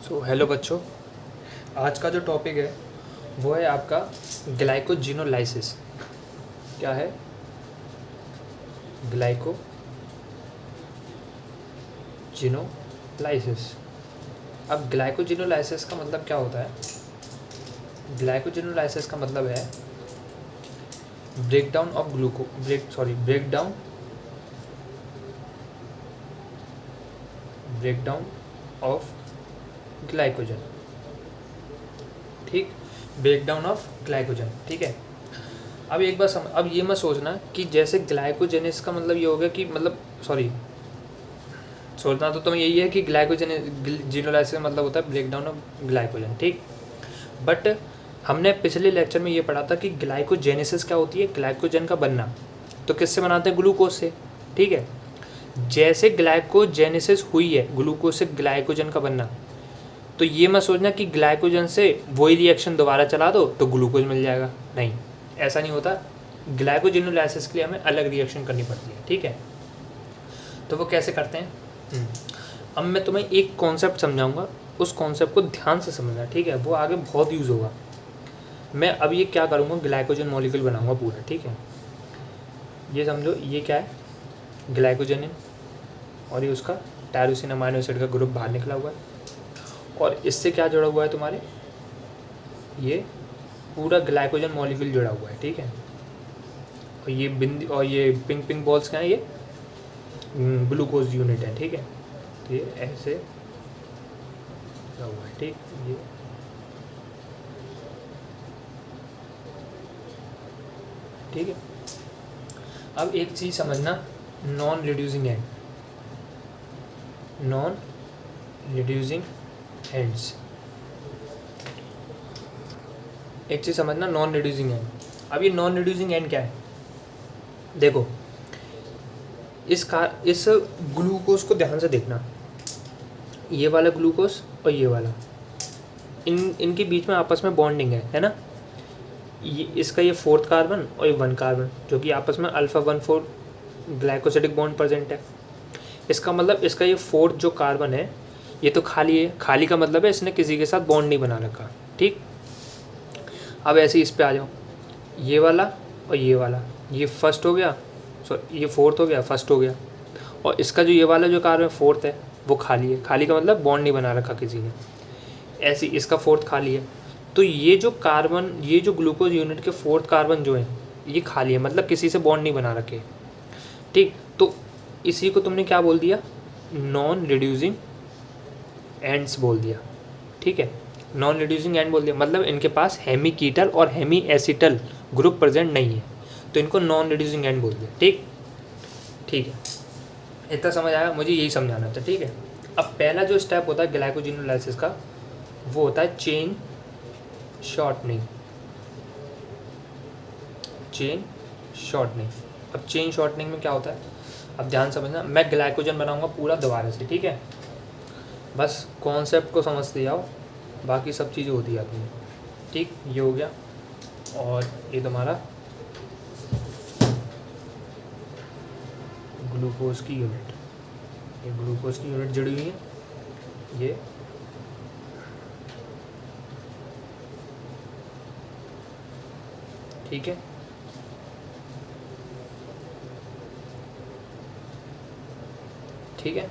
Hello बच्चों, आज का जो टॉपिक है वो है आपका ग्लाइकोजिनोलाइसिस। क्या है ग्लाइकोजिनोलाइसिस? अब ग्लाइकोजिनोलाइसिस का मतलब क्या होता है? ग्लाइकोजिनोलाइसिस का मतलब है breakdown of breakdown of glycogen. ठीक, ब्रेकडाउन ऑफ ग्लाइकोजन। ठीक है। अब एक बार अब ये मत सोचना कि जैसे ग्लाइकोजेनेस का मतलब ये हो गया कि सोचना तो तुम्हें यही है कि जिनोलाइसिस का मतलब होता है ब्रेकडाउन ऑफ ग्लाइकोजन। ठीक, बट हमने पिछले लेक्चर में ये पढ़ा था कि ग्लाइकोजेनेसिस क्या होती है, ग्लाइकोजन का बनना। तो किससे बनाते हैं? ग्लूकोज से। ठीक है। जैसे ग्लाइकोजेनेसिस हुई है, ग्लूकोज से ग्लाइकोजन का बनना, तो ये मत सोचना कि ग्लाइकोजन से वही रिएक्शन दोबारा चला दो तो ग्लूकोज मिल जाएगा। नहीं, ऐसा नहीं होता। ग्लाइकोजिनोलाइसिस के लिए हमें अलग रिएक्शन करनी पड़ती है। ठीक है। तो वो कैसे करते हैं? अब मैं तुम्हें एक कॉन्सेप्ट समझाऊंगा, उस कॉन्सेप्ट को ध्यान से समझना। ठीक है, वो आगे बहुत यूज़ होगा। मैं अब ये क्या करूँगा, ग्लाइकोजन मॉलिक्यूल बनाऊंगा पूरा। ठीक है, ये समझो ये क्या है, ग्लाइकोजन, और ये उसका टायरोसिन अमाइनो एसिड का ग्रुप बाहर निकला हुआ है, और इससे क्या जुड़ा हुआ है तुम्हारे, ये पूरा ग्लाइकोजन मॉलिक्यूल जुड़ा हुआ है। ठीक है, और ये ये पिंक पिंक बॉल्स क्या है, ये ग्लूकोज यूनिट है। ठीक है, तो ये ऐसे जुड़ा हुआ है। ठीक, ये ठीक है। अब एक चीज़ समझना, नॉन रिड्यूसिंग एंड्स। एक चीज़ समझना, नॉन रिड्यूसिंग एंड। अब ये नॉन रिड्यूसिंग एंड क्या है? देखो, इस ग्लूकोज को ध्यान से देखना, ये वाला ग्लूकोज और ये वाला, इनके बीच में आपस में बॉन्डिंग है ना। ये इसका ये 4th कार्बन और ये 1 कार्बन, जो कि आपस में अल्फा 1,4 ग्लाइकोसिडिक बॉन्ड प्रेजेंट है। इसका मतलब इसका ये 4th जो कार्बन है ये तो खाली है। खाली का मतलब है इसने किसी के साथ बॉन्ड नहीं बना रखा। ठीक, अब ऐसे ही इस पे आ जाओ, ये वाला और ये वाला, ये फर्स्ट हो गया, ये 4th हो गया, फर्स्ट हो गया, और इसका जो ये वाला जो कार्बन 4th है वो खाली है। खाली का मतलब बॉन्ड नहीं बना रखा किसी ने। ऐसे इसका 4th खाली है। तो ये जो कार्बन, ये जो ग्लूकोज यूनिट के 4th कार्बन जो है ये खाली है, मतलब किसी से बॉन्ड नहीं बना रखे। ठीक, तो इसी को तुमने क्या बोल दिया, नॉन रिड्यूसिंग एंड्स बोल दिया। ठीक है, नॉन रिड्यूसिंग एंड बोल दिया, मतलब इनके पास हेमी कीटल और हेमी एसिटल ग्रुप प्रेजेंट नहीं है, तो इनको नॉन रिड्यूसिंग एंड बोल दिया। ठीक, ठीक है, इतना समझ आया? मुझे यही समझाना था। ठीक है। अब पहला जो स्टेप होता है ग्लाइकोजिनोलाइसिस का, वो होता है चेन शॉर्टनिंग। अब चेन शॉर्टनिंग में क्या होता है, अब ध्यान समझना। मैं ग्लाइकोजन बनाऊंगा पूरा दोबारा से। ठीक है, बस कॉन्सेप्ट को समझते जाओ, बाकी सब चीज़ें होती जाती हैं। ठीक, ये हो गया, और ये तुम्हारा ग्लूकोज की यूनिट, ये ग्लूकोज की यूनिट जुड़ी हुई है, ये ठीक है। ठीक है।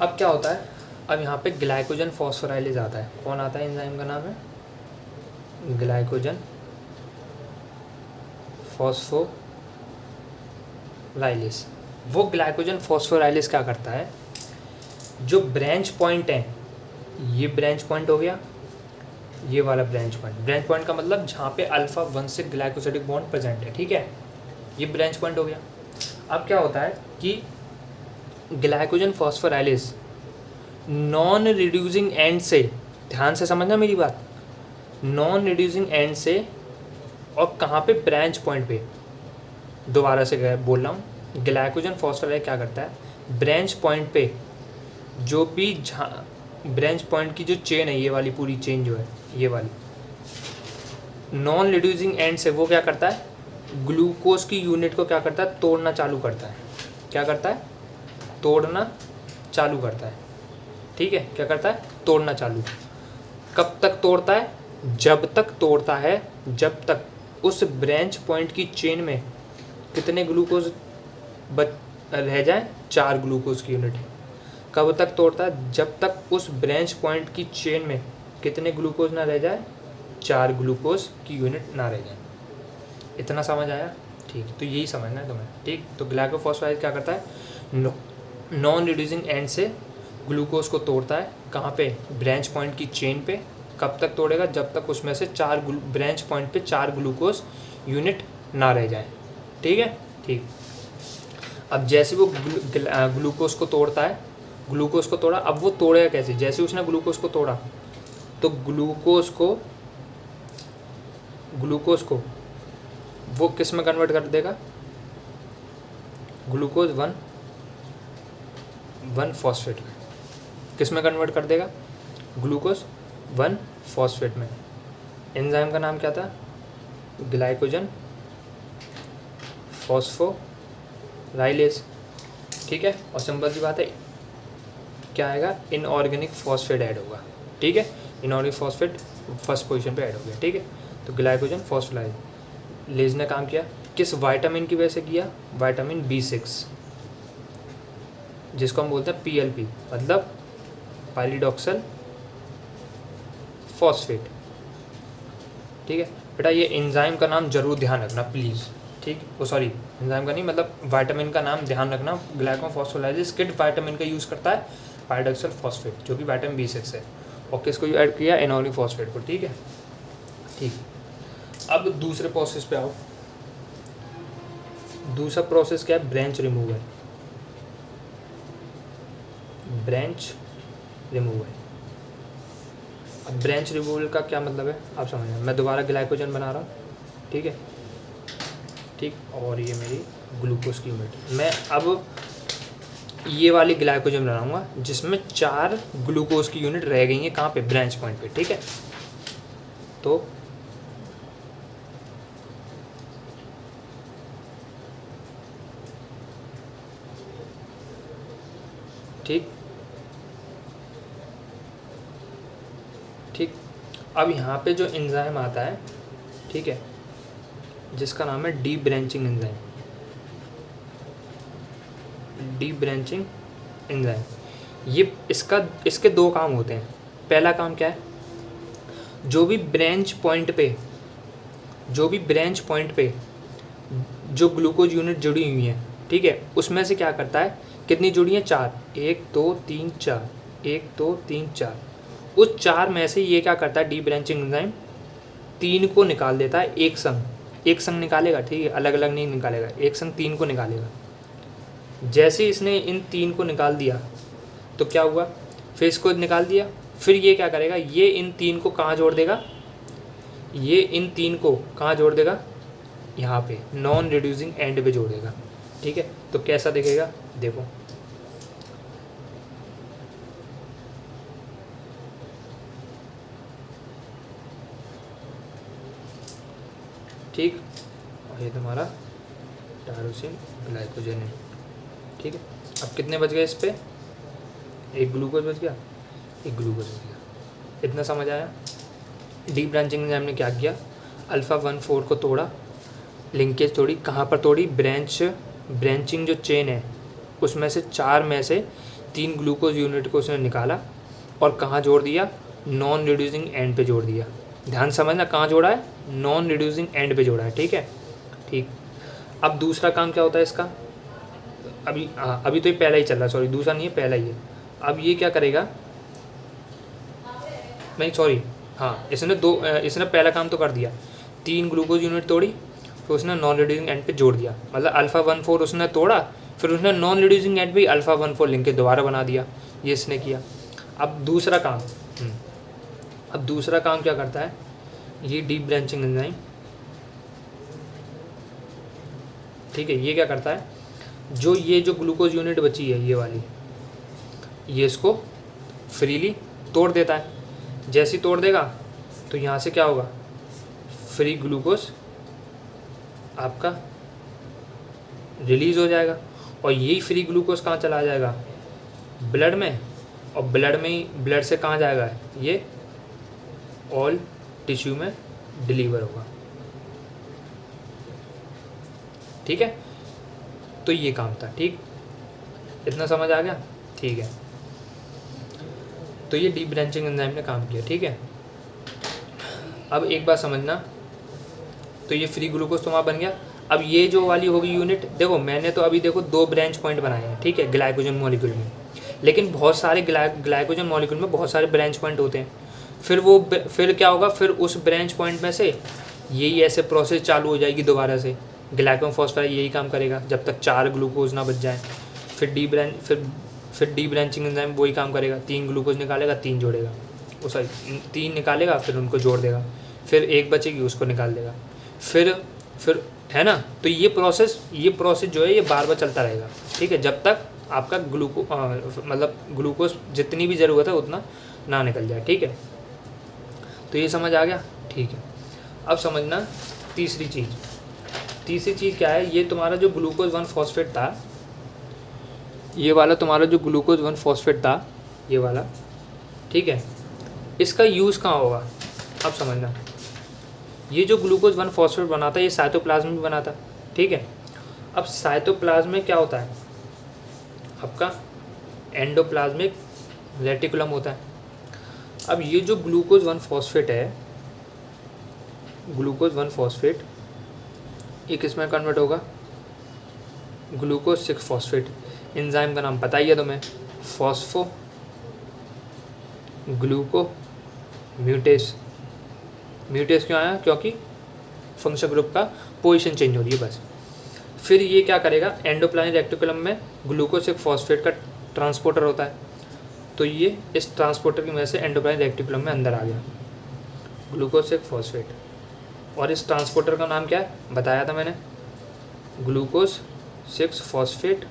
अब क्या होता है, अब यहाँ पे ग्लाइकोजन फॉस्फोराइलेज आता है। कौन आता है? एंजाइम का नाम है ग्लाइकोजन फॉस्फोराइलेज। वो ग्लाइकोजन फॉस्फोराइलेज क्या करता है, जो ब्रांच पॉइंट है, ये ब्रांच पॉइंट हो गया, ये वाला ब्रांच पॉइंट का मतलब जहाँ पे अल्फा 1 से ग्लाइकोसिडिक बॉन्ड प्रेजेंट है। ठीक है, ये ब्रांच पॉइंट हो गया। अब क्या होता है कि glycogen phosphorylase non reducing and से, ध्यान से समझना मेरी बात, नॉन रिड्यूसिंग एंड से, और कहाँ पे? ब्रांच पॉइंट पे। दोबारा से बोल रहा हूँ, ग्लाइकोजन फॉस्फोराइलेज क्या करता है, ब्रांच पॉइंट पे जो भी ब्रांच पॉइंट की जो चेन है, ये वाली पूरी चेन जो है, ये वाली नॉन रिड्यूसिंग एंड से, वो क्या करता है, ग्लूकोज की यूनिट को क्या करता है, तोड़ना चालू करता है। क्या करता है? तोड़ना चालू करता है। ठीक ठीक है, क्या करता है, तोड़ना चालू। कब तक तोड़ता है, जब तक तोड़ता है जब तक उस ब्रांच पॉइंट की चेन में कितने ग्लूकोज रह जाए, 4 ग्लूकोज की यूनिट। कब तक तोड़ता है, जब तक उस ब्रांच पॉइंट की चेन में कितने ग्लूकोज ना रह जाए, 4 ग्लूकोज की यूनिट ना रह जाए। इतना समझ आया, ठीक, तो यही समझना है तुम्हें, ठीक। तो ग्लाइकोफॉस्फोराइलेज क्या करता है, नॉन रिड्यूसिंग एंड से ग्लूकोज को तोड़ता है, कहाँ पे, ब्रांच पॉइंट की चेन पे। कब तक तोड़ेगा, जब तक उसमें से 4 ब्रांच पॉइंट पे 4 ग्लूकोज यूनिट ना रह जाए, ठीक है, ठीक। अब जैसे वो ग्लूकोज को तोड़ता है, ग्लूकोज को तोड़ा, अब वो तोड़ेगा कैसे, जैसे उसने ग्लूकोज को तोड़ा तो ग्लूकोज को वो किस में कन्वर्ट कर देगा, ग्लूकोज 1 फॉस्फेट में। किस में कन्वर्ट कर देगा, ग्लूकोज 1 फॉस्फेट में। एंजाइम का नाम क्या था, ग्लाइकोजन फॉस्फोराइलेज, ठीक है। और सिंपल सी बात है, क्या आएगा, इनऑर्गेनिक फॉस्फेट ऐड होगा, ठीक है। इनऑर्गेनिक फॉस्फेट फर्स्ट पोजीशन पे ऐड हो गया, ठीक है। तो ग्लाइकोजन फॉस्फोराइलेज ने काम किया, किस विटामिन की वजह से किया, विटामिन B6, जिसको हम बोलते हैं PLP, मतलब पाइलिडॉक्सल फॉस्फेट, ठीक है। बेटा ये एंजाइम का नाम जरूर ध्यान रखना प्लीज़, ठीक। वो सॉरी, एंजाइम का नहीं, मतलब विटामिन का नाम ध्यान रखना। ग्लाइकोफॉस्फोराइलेज किस विटामिन का यूज़ करता है, पाइलिडॉक्सल फॉस्फेट, जो कि विटामिन B6 है। और किसको ऐड किया, इनऑर्गेनिक फॉस्फेट को, ठीक है, ठीक। अब दूसरे प्रोसेस पे आओ। दूसरा प्रोसेस क्या है, ब्रांच रिमूवल। ब्रांच रिमूवल, अब ब्रांच रिमूवल का क्या मतलब है आप समझना। मैं दोबारा ग्लाइकोजन बना रहा हूँ, ठीक है, ठीक। और ये मेरी ग्लूकोज की यूनिट, मैं अब ये वाली ग्लाइकोजन बनाऊंगा जिसमें 4 ग्लूकोज की यूनिट रह गई हैं, कहाँ पे, ब्रांच पॉइंट पे, ठीक है। तो ठीक, ठीक। अब यहाँ पे जो एंजाइम आता है, ठीक है, जिसका नाम है D branching enzyme. D branching enzyme, ये इसके 2 काम होते हैं। पहला काम क्या है, जो भी ब्रांच पॉइंट पे जो ग्लूकोज यूनिट जुड़ी हुई है, ठीक है, उसमें से क्या करता है, कितनी जुड़ी है, 4, 1 2 3 4, 1 2 3 4। उस 4 में से ये क्या करता है, डी ब्रांचिंग एंजाइम 3 को निकाल देता है एक संग निकालेगा, ठीक है, अलग अलग नहीं निकालेगा, एक संग 3 को निकालेगा। जैसे इसने इन 3 को निकाल दिया तो क्या हुआ, फिर इसको निकाल दिया, फिर ये क्या करेगा, ये इन 3 को कहाँ जोड़ देगा, ये इन 3 को कहाँ जोड़ देगा, यहाँ पे नॉन रिड्यूसिंग एंड पे जोड़ेगा, ठीक है। तो कैसा दिखेगा, देखो, ठीक। और ये तुम्हारा टायरोसिन ग्लाइकोजन है, ठीक है। अब कितने बच गए इस पे, एक ग्लूकोज बच गया, एक ग्लूकोज बच गया। इतना समझ आया। डी ब्रांचिंग एंजाइम ने क्या किया, अल्फ़ा 1,4 को तोड़ा, लिंकेज तोड़ी, कहाँ पर तोड़ी, ब्रांचिंग जो चेन है उसमें से 4 में से 3 ग्लूकोज यूनिट को उसने निकाला और कहाँ जोड़ दिया, नॉन रिड्यूसिंग एंड पे जोड़ दिया। ध्यान समझना, कहाँ जोड़ा है, नॉन रिड्यूसिंग एंड पे जोड़ा है, ठीक है, ठीक। अब दूसरा काम क्या होता है इसका, अभी तो ये पहला ही चल रहा है, सॉरी दूसरा नहीं है, पहला ही है। अब ये क्या करेगा, नहीं सॉरी, हाँ, इसने पहला काम तो कर दिया, 3 ग्लूकोज यूनिट तोड़ी, फिर उसने नॉन रिड्यूसिंग एंड पे जोड़ दिया, मतलब अल्फ़ा 1,4 उसने तोड़ा, फिर उसने नॉन रिड्यूसिंग एंड पे अल्फ़ा 1,4 लिंकेज दोबारा बना दिया, ये इसने किया। अब दूसरा काम क्या करता है, ये डीप ब्रांचिंग एंजाइम, ठीक है, ये क्या करता है, जो ग्लूकोज यूनिट बची है ये वाली, ये इसको फ्रीली तोड़ देता है। जैसे ही तोड़ देगा तो यहाँ से क्या होगा, फ्री ग्लूकोज आपका रिलीज़ हो जाएगा, और यही फ्री ग्लूकोज कहाँ चला जाएगा, ब्लड में, और ब्लड में ही, ब्लड से कहाँ जाएगा, ये ऑल टिश्यू में डिलीवर होगा। ठीक है, तो ये काम था। ठीक, इतना समझ आ गया? ठीक है, तो ये डी ब्रांचिंग एंजाइम ने काम किया। ठीक है, अब एक बात समझना, तो ये फ्री ग्लूकोज तुम्हारा बन गया। अब ये जो वाली होगी यूनिट, देखो मैंने तो अभी देखो 2 ब्रांच पॉइंट बनाए हैं, ठीक है, ग्लाइकोजन मॉलिक्यूल में, लेकिन बहुत सारे ग्लाइकोजन मॉलिक्यूल में बहुत सारे ब्रांच पॉइंट होते हैं। फिर क्या होगा, फिर उस ब्रांच पॉइंट में से यही ऐसे प्रोसेस चालू हो जाएगी दोबारा से। ग्लाइकोफॉस्फेट यही काम करेगा जब तक 4 ग्लूकोज ना बच जाए। फिर डी ब्रांचिंग एंजाइम वही काम करेगा, 3 ग्लूकोज निकालेगा, 3 जोड़ेगा, वो सॉरी 3 निकालेगा, फिर उनको जोड़ देगा, फिर 1 बचेगी उसको निकाल देगा, फिर है ना। तो ये प्रोसेस जो है ये बार बार चलता रहेगा। ठीक है, जब तक आपका मतलब ग्लूकोज जितनी भी ज़रूरत है उतना ना निकल जाए। ठीक है, तो ये समझ आ गया? ठीक है, अब समझना तीसरी चीज़ क्या है। ये तुम्हारा जो ग्लूकोज 1 फॉस्फेट था, ये वाला तुम्हारा जो ग्लूकोज 1 फॉस्फेट था, ये वाला, ठीक है, इसका यूज़ कहाँ होगा? अब समझना, ये जो ग्लूकोज 1 फॉस्फेट बनाता है ये साइटोप्लाज्म में बनाता है। ठीक है, अब साइटोप्लाज्म में क्या होता है, आपका एंडोप्लाज्मिक रेटिकुलम होता है। अब ये जो ग्लूकोज 1 फॉस्फेट है, ग्लूकोज 1 फॉस्फेट ये किस में कन्वर्ट होगा? Glucose 6 phosphate. एंजाइम का नाम पता ही है तुम्हें, फॉस्फो ग्लूको म्यूटेस। म्यूटेस क्यों आया? क्योंकि फंक्शन ग्रुप का पोजीशन चेंज हो रही है बस। फिर ये क्या करेगा, एंडोप्लाज्मिक रेटिकुलम में ग्लूकोज 6 फॉस्फेट का ट्रांसपोर्टर होता है, तो ये इस ट्रांसपोर्टर की वजह से एंडोप्लाज्मिक रेटिकुलम में अंदर आ गया ग्लूकोज 6 फॉस्फेट। और इस ट्रांसपोर्टर का नाम क्या है, बताया था मैंने, ग्लूकोज 6 फॉस्फेट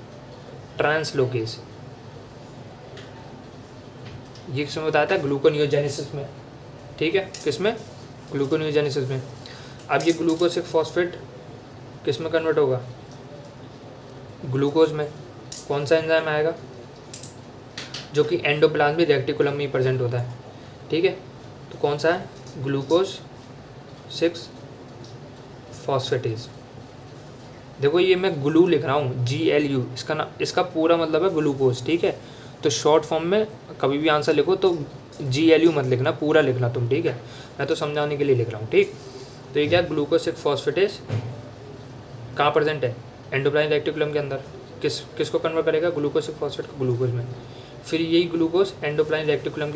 ट्रांसलोकेज। ये किसमें बताया था? ग्लूकोनियोजेनेसिस में। ठीक है, किसमें? ग्लूकोनियोजेनेसिस में। अब ये ग्लूकोज 6 फॉस्फेट किस में कन्वर्ट होगा? ग्लूकोज में। कौन सा एंजाइम आएगा? जो कि एंडोप्लाज्मिक रेटिकुलम में ही प्रेजेंट होता है। ठीक है, तो कौन सा है? Glucose 6 phosphatase. देखो ये मैं ग्लू लिख रहा हूँ, GLU, इसका पूरा मतलब है ग्लूकोज। ठीक है, तो शॉर्ट फॉर्म में कभी भी आंसर लिखो तो GLU मत लिखना, पूरा लिखना तुम। ठीक है, मैं तो समझाने के लिए लिख रहा हूँ। ठीक, तो ये क्या, ग्लूकोज 6 फॉस्फेटेज कहाँ प्रेजेंट है? एंडोप्लाज्मिक रेटिकुलम के अंदर। किसको कन्वर्ट करेगा? ग्लूकोज 6 फॉस्फेट को ग्लूकोज में। फिर यही ग्लूकोज एंडोप्लाज्मिक रेटिकुलम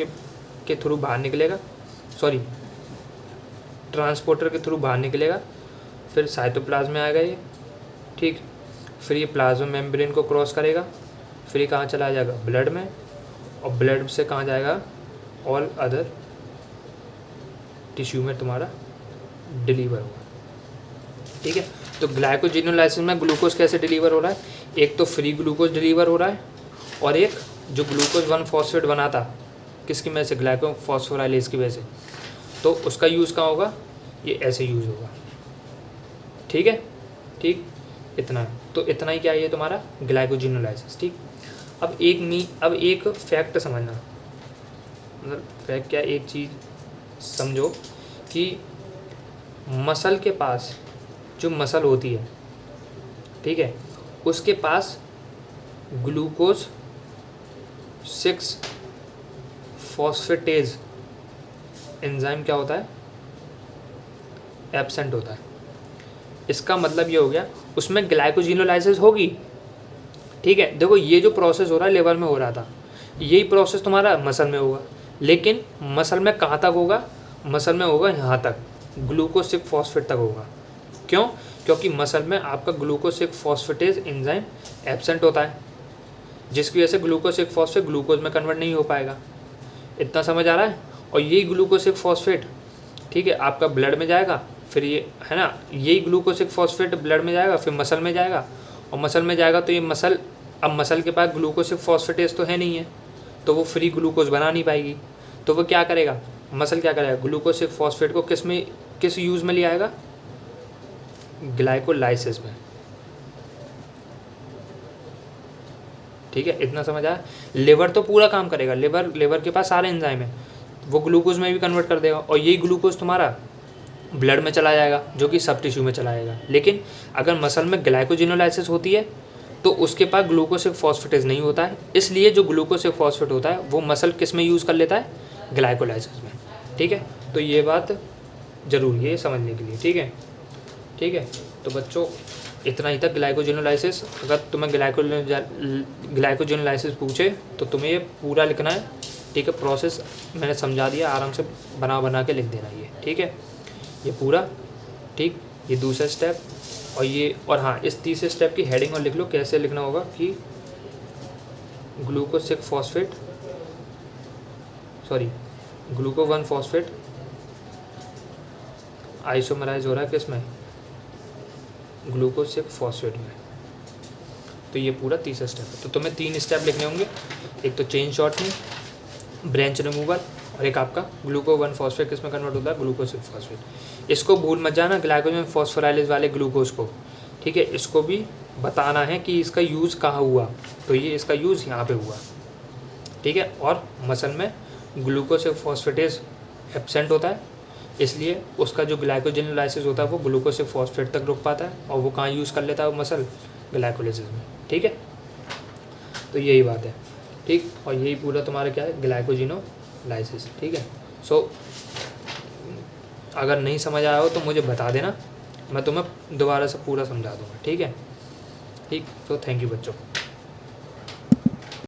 के थ्रू बाहर निकलेगा, सॉरी ट्रांसपोर्टर के थ्रू बाहर निकलेगा, फिर साइटोप्लाज्म में आएगा ये। ठीक, फिर ये प्लाज्मा मेम्ब्रेन को क्रॉस करेगा, फिर ये कहाँ चला जाएगा? ब्लड में, और ब्लड से कहाँ जाएगा? ऑल अदर टिश्यू में तुम्हारा डिलीवर होगा। ठीक है, तो ग्लाइकोजिनोलाइसिस में ग्लूकोज कैसे डिलीवर हो रहा है? एक तो फ्री ग्लूकोज डिलीवर हो रहा है, और एक जो ग्लूकोज 1 फॉस्फेट बनाता किसकी वजह से? ग्लाइकोफॉस्फोराइलेज की वजह से। तो उसका यूज़ कहाँ होगा? ये ऐसे यूज़ होगा। ठीक है, ठीक, इतना है। तो इतना ही क्या है ये तुम्हारा ग्लाइकोजिनोलाइसिस। ठीक, अब एक फैक्ट समझना, मतलब फैक्ट क्या, एक चीज़ समझो कि मसल के पास जो मसल होती है, ठीक है, उसके पास ग्लूकोज 6 फॉस्फेटेज एंजाइम क्या होता है? एब्सेंट होता है। इसका मतलब ये हो गया उसमें ग्लाइकोजिनोलाइसिस होगी। ठीक है, देखो ये जो प्रोसेस हो रहा है लिवर में हो रहा था, यही प्रोसेस तुम्हारा मसल में होगा, लेकिन मसल में कहाँ तक होगा? मसल में होगा यहाँ तक, ग्लूकोज 6 फॉस्फेट तक होगा। क्यों? क्योंकि मसल में आपका ग्लूकोज 6 फॉस्फेटेज एंजाइम एब्सेंट होता है, जिसकी वजह से ग्लूकोज 6 फॉस्फेट ग्लूकोज में कन्वर्ट नहीं हो पाएगा। इतना समझ आ रहा है? और यही ग्लूकोज 6 फॉस्फेट, ठीक है, आपका ब्लड में जाएगा, फिर ये है ना, यही ग्लूकोज 6 फॉस्फेट ब्लड में जाएगा, फिर मसल में जाएगा, और मसल में जाएगा तो ये मसल, अब मसल के पास ग्लूकोज 6 फॉस्फेटेज तो है नहीं है, तो वो फ्री ग्लूकोज बना नहीं पाएगी। तो वो क्या करेगा? मसल क्या करेगा? ग्लूकोज 6 फॉस्फेट को किस यूज़ में ले आएगा? ग्लाइकोलाइसिस में। ठीक है, इतना समझ आया। लिवर तो पूरा काम करेगा, लिवर के पास सारे एंजाइम है, वो ग्लूकोज में भी कन्वर्ट कर देगा, और यही ग्लूकोज तुम्हारा ब्लड में चला जाएगा, जो कि सब टिश्यू में चला जाएगा। लेकिन अगर मसल में ग्लाइकोजिनोलाइसिस होती है तो उसके पास ग्लूकोसिक फॉस्फेटेज नहीं होता है, इसलिए जो ग्लूकोसिक फॉस्फेट होता है वो मसल किस में यूज़ कर लेता है, ग्लाइकोलाइसिस में। ठीक है, तो ये बात ज़रूरी है समझने के लिए। ठीक है, तो बच्चों इतना ही तक ग्लाइकोजिनोलाइसिस। अगर तुम्हें ग्लाइकोजिनोलाइसिस पूछे तो तुम्हें ये पूरा लिखना है। ठीक है, प्रोसेस मैंने समझा दिया, आराम से बना के लिख देना ये। ठीक है, ये पूरा, ठीक, ये दूसरा स्टेप, और हाँ, इस तीसरे स्टेप की हेडिंग और लिख लो कैसे लिखना होगा कि ग्लूको 1 फॉस्फेट आइसोमराइज हो रहा है किसमें, ग्लूको 6 फॉस्फेट में। तो ये पूरा तीसरा स्टेप है। तो तुम्हें 3 स्टेप लिखने होंगे, एक तो चेन शॉर्टनिंग, ब्रांच रिमूवल, और एक आपका ग्लूको 1 फॉस्फेट किसमें कन्वर्ट होता है, ग्लूको 6 फॉस्फेट। इसको भूल मत जाना, ग्लाइकोजन फॉस्फोराइलेज वाले ग्लूकोज को। ठीक है, इसको भी बताना है कि इसका यूज़ कहाँ हुआ, तो ये इसका यूज़ यहाँ पे हुआ। ठीक है, और मसल में ग्लूको 6 फॉस्फेटेज एब्सेंट होता है, इसलिए उसका जो ग्लाइकोजिनोलाइसिस होता है वो ग्लूको 6 फॉस्फेट तक रुक पाता है, और वो कहाँ यूज़ कर लेता है वो मसल, ग्लाइकोलाइसिस में। ठीक है, तो यही बात है। ठीक, और यही पूरा तुम्हारा क्या है, ग्लाइकोजिनोलाइसिस। ठीक है, सो अगर नहीं समझ आया हो तो मुझे बता देना, मैं तुम्हें दोबारा से पूरा समझा दूँगा। ठीक है, ठीक, तो थैंक यू बच्चों।